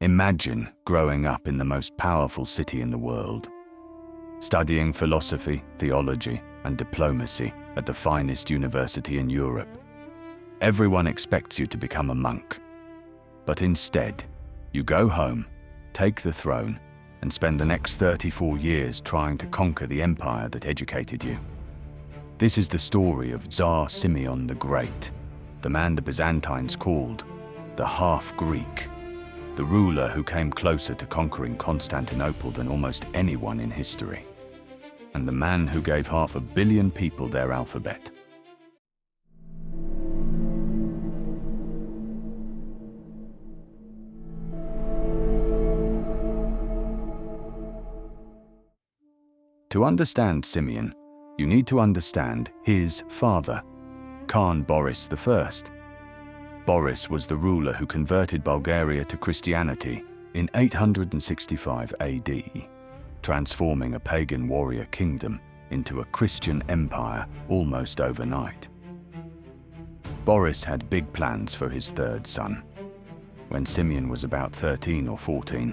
Imagine growing up in the most powerful city in the world, studying philosophy, theology, and diplomacy at the finest university in Europe. Everyone expects you to become a monk, but instead, you go home, take the throne, and spend the next 34 years trying to conquer the empire that educated you. This is the story of Tsar Simeon the Great, the man the Byzantines called the half-Greek, the ruler who came closer to conquering Constantinople than almost anyone in history, and the man who gave 500 million people their alphabet. To understand Simeon, you need to understand his father, Khan Boris I. Boris was the ruler who converted Bulgaria to Christianity in 865 AD, transforming a pagan warrior kingdom into a Christian empire almost overnight. Boris had big plans for his third son. When Simeon was about 13 or 14,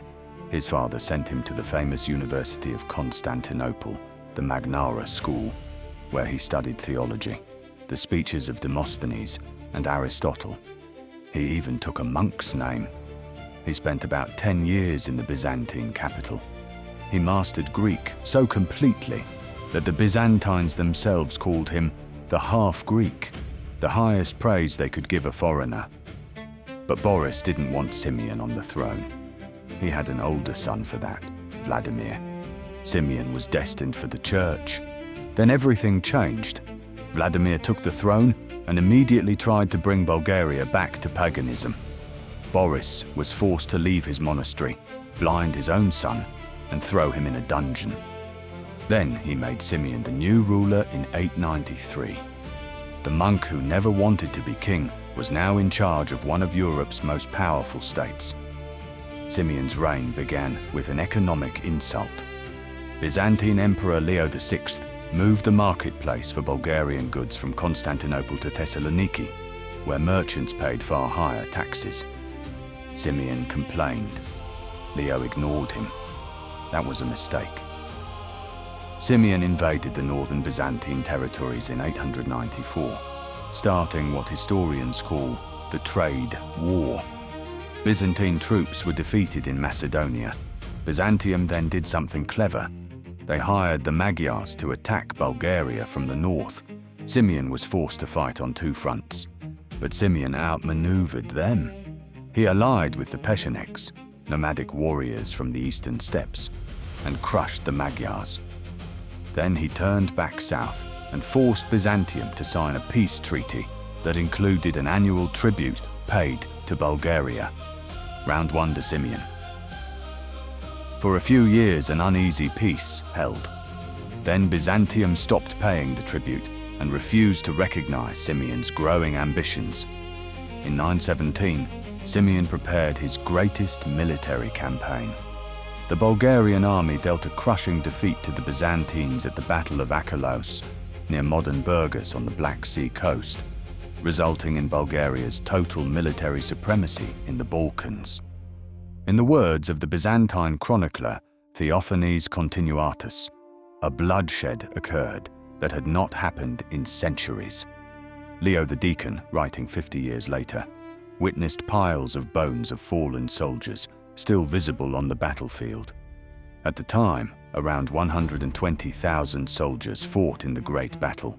his father sent him to the famous University of Constantinople, the Magnara School, where he studied theology, the speeches of Demosthenes and Aristotle. He even took a monk's name. He spent about 10 years in the Byzantine capital. He mastered Greek so completely that the Byzantines themselves called him the half-Greek, the highest praise they could give a foreigner. But Boris didn't want Simeon on the throne. He had an older son for that, Vladimir. Simeon was destined for the church. Then everything changed. Vladimir took the throne and immediately tried to bring Bulgaria back to paganism. Boris was forced to leave his monastery, blind his own son, and throw him in a dungeon. Then he made Simeon the new ruler in 893. The monk who never wanted to be king was now in charge of one of Europe's most powerful states. Simeon's reign began with an economic insult. Byzantine Emperor Leo VI moved the marketplace for Bulgarian goods from Constantinople to Thessaloniki, where merchants paid far higher taxes. Simeon complained. Leo ignored him. That was a mistake. Simeon invaded the northern Byzantine territories in 894, starting what historians call the Trade War. Byzantine troops were defeated in Macedonia. Byzantium then did something clever. They hired the Magyars to attack Bulgaria from the north. Simeon was forced to fight on two fronts, but Simeon outmaneuvered them. He allied with the Pechenegs, nomadic warriors from the eastern steppes, and crushed the Magyars. Then he turned back south and forced Byzantium to sign a peace treaty that included an annual tribute paid to Bulgaria. Round 1 to Simeon. For a few years, an uneasy peace held. Then Byzantium stopped paying the tribute and refused to recognize Simeon's growing ambitions. In 917, Simeon prepared his greatest military campaign. The Bulgarian army dealt a crushing defeat to the Byzantines at the Battle of Acheloos, near modern Burgas on the Black Sea coast, resulting in Bulgaria's total military supremacy in the Balkans. In the words of the Byzantine chronicler Theophanes Continuatus, a bloodshed occurred that had not happened in centuries. Leo the Deacon, writing 50 years later, witnessed piles of bones of fallen soldiers still visible on the battlefield. At the time, around 120,000 soldiers fought in the Great Battle.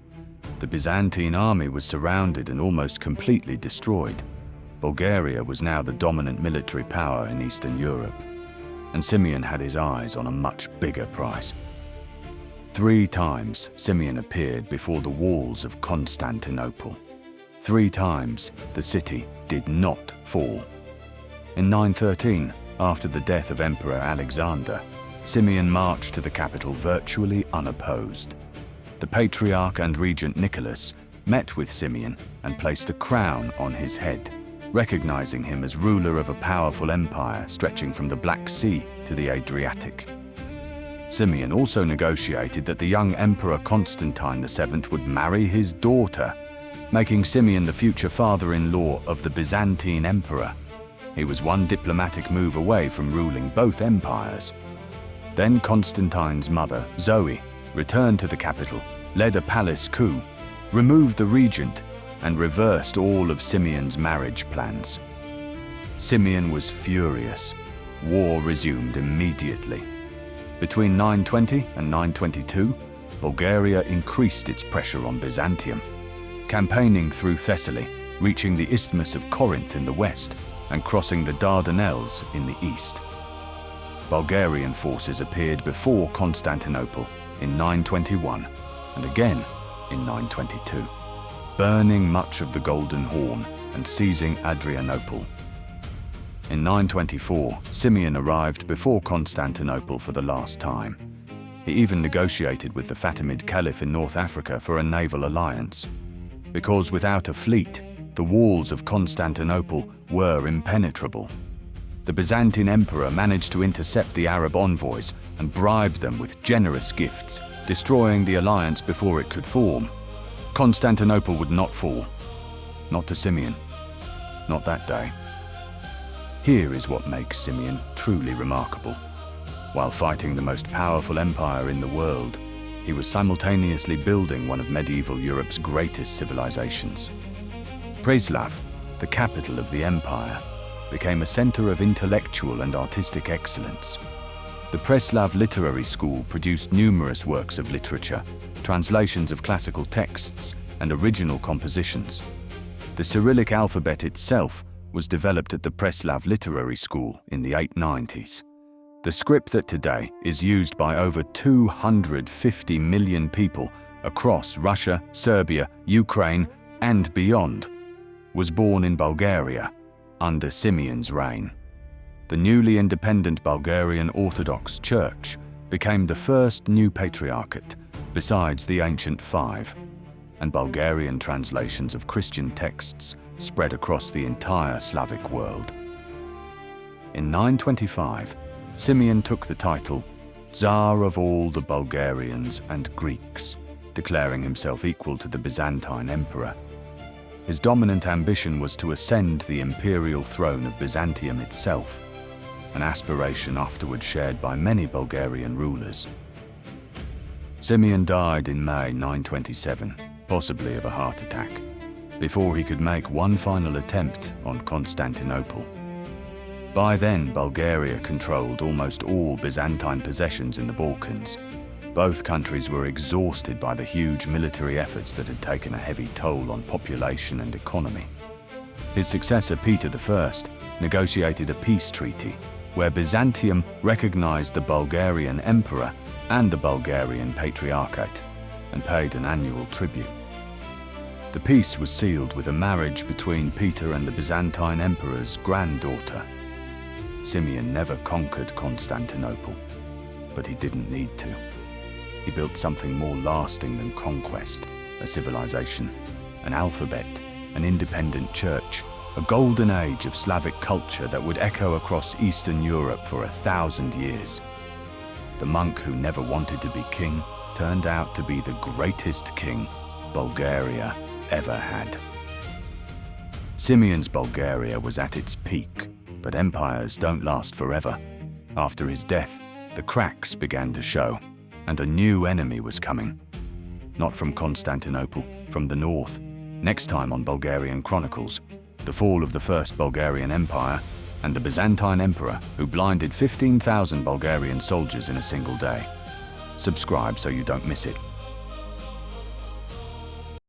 The Byzantine army was surrounded and almost completely destroyed. Bulgaria was now the dominant military power in Eastern Europe, and Simeon had his eyes on a much bigger prize. 3 times Simeon appeared before the walls of Constantinople. 3 times the city did not fall. In 913, after the death of Emperor Alexander, Simeon marched to the capital virtually unopposed. The Patriarch and Regent Nicholas met with Simeon and placed a crown on his head, recognizing him as ruler of a powerful empire stretching from the Black Sea to the Adriatic. Simeon also negotiated that the young Emperor Constantine VII would marry his daughter, making Simeon the future father-in-law of the Byzantine emperor. He was one diplomatic move away from ruling both empires. Then Constantine's mother, Zoe, returned to the capital, led a palace coup, removed the regent, and reversed all of Simeon's marriage plans. Simeon was furious. War resumed immediately. Between 920 and 922, Bulgaria increased its pressure on Byzantium, campaigning through Thessaly, reaching the Isthmus of Corinth in the west and crossing the Dardanelles in the east. Bulgarian forces appeared before Constantinople in 921 and again in 922, burning much of the Golden Horn and seizing Adrianople. In 924, Simeon arrived before Constantinople for the last time. He even negotiated with the Fatimid Caliph in North Africa for a naval alliance. Because without a fleet, the walls of Constantinople were impenetrable. The Byzantine emperor managed to intercept the Arab envoys and bribed them with generous gifts, destroying the alliance before it could form. Constantinople would not fall. Not to Simeon. Not that day. Here is what makes Simeon truly remarkable. While fighting the most powerful empire in the world, he was simultaneously building one of medieval Europe's greatest civilizations. Preslav, the capital of the empire, became a center of intellectual and artistic excellence. The Preslav Literary School produced numerous works of literature, translations of classical texts, and original compositions. The Cyrillic alphabet itself was developed at the Preslav Literary School in the 890s. The script that today is used by over 250 million people across Russia, Serbia, Ukraine, and beyond was born in Bulgaria under Simeon's reign. The newly independent Bulgarian Orthodox Church became the first new patriarchate, besides the ancient five, and Bulgarian translations of Christian texts spread across the entire Slavic world. In 925, Simeon took the title Tsar of all the Bulgarians and Greeks, declaring himself equal to the Byzantine emperor. His dominant ambition was to ascend the imperial throne of Byzantium itself, an aspiration afterward shared by many Bulgarian rulers. Simeon died in May 927, possibly of a heart attack, before he could make one final attempt on Constantinople. By then, Bulgaria controlled almost all Byzantine possessions in the Balkans. Both countries were exhausted by the huge military efforts that had taken a heavy toll on population and economy. His successor, Peter I, negotiated a peace treaty where Byzantium recognized the Bulgarian emperor and the Bulgarian Patriarchate and paid an annual tribute. The peace was sealed with a marriage between Peter and the Byzantine emperor's granddaughter. Simeon never conquered Constantinople, but he didn't need to. He built something more lasting than conquest, a civilization, an alphabet, an independent church, a golden age of Slavic culture that would echo across Eastern Europe for 1,000 years. The monk who never wanted to be king turned out to be the greatest king Bulgaria ever had. Simeon's Bulgaria was at its peak, but empires don't last forever. After his death, the cracks began to show, and a new enemy was coming. Not from Constantinople, from the north. Next time on Bulgarian Chronicles, the fall of the First Bulgarian Empire and the Byzantine Emperor who blinded 15,000 Bulgarian soldiers in a single day. Subscribe so you don't miss it.